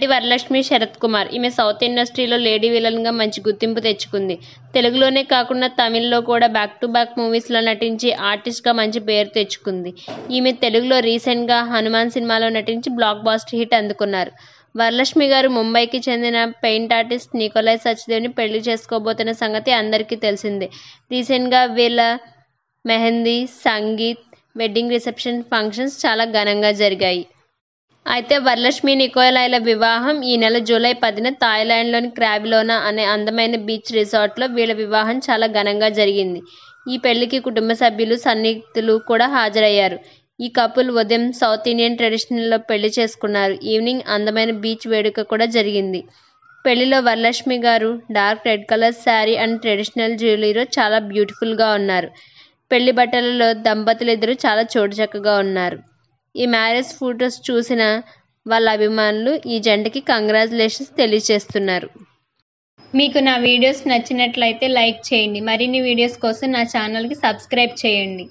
నటి వరలక్ష్మి శరత్ కుమార్. ఈమె సౌత్ ఇండస్ట్రీలో లేడీ విలన్గా మంచి గుర్తింపు తెచ్చుకుంది. తెలుగులోనే కాకుండా తమిళ్లో కూడా బ్యాక్ టు బ్యాక్ మూవీస్లో నటించి ఆర్టిస్ట్గా మంచి పేరు తెచ్చుకుంది. ఈమె తెలుగులో రీసెంట్గా హనుమాన్ సినిమాలో నటించి బ్లాక్ బస్టర్ హిట్ అందుకున్నారు. వరలక్ష్మి గారు ముంబైకి చెందిన పెయింట్ ఆర్టిస్ట్ నికోలై సచ్దేవ్ని పెళ్లి చేసుకోబోతున్న సంగతి అందరికీ తెలిసిందే. రీసెంట్గా వీళ్ళ mehndi, sangeet, wedding reception functions చాలా ఘనంగా జరిగాయి. అయితే వరలక్ష్మి నికోలైల వివాహం ఈ నెల జూలై 10న థాయిలాండ్లోని క్రాబిలోనా అనే అందమైన బీచ్ రిసార్ట్లో వీళ్ళ వివాహం చాలా ఘనంగా జరిగింది. ఈ పెళ్లికి కుటుంబ సభ్యులు, సన్నిహితులు కూడా హాజరయ్యారు. ఈ కపుల్ ఉదయం సౌత్ ఇండియన్ ట్రెడిషనల్లో పెళ్లి చేసుకున్నారు. ఈవినింగ్ అందమైన బీచ్ వేడుక కూడా జరిగింది. పెళ్లిలో వరలక్ష్మి గారు dark red colour sari and traditional జ్యువెలరీలో చాలా బ్యూటిఫుల్గా ఉన్నారు. పెళ్లి బట్టలలో దంపతులిద్దరూ చాలా చోటుచక్కగా ఉన్నారు. ఈ మ్యారేజ్ ఫొటోస్ చూసిన వాళ్ళ అభిమానులు ఈ జంటకి కంగ్రాచులేషన్స్ తెలియజేస్తున్నారు. మీకు నా వీడియోస్ నచ్చినట్లయితే లైక్ చేయండి. మరిన్ని వీడియోస్ కోసం నా ఛానల్కి సబ్స్క్రైబ్ చేయండి.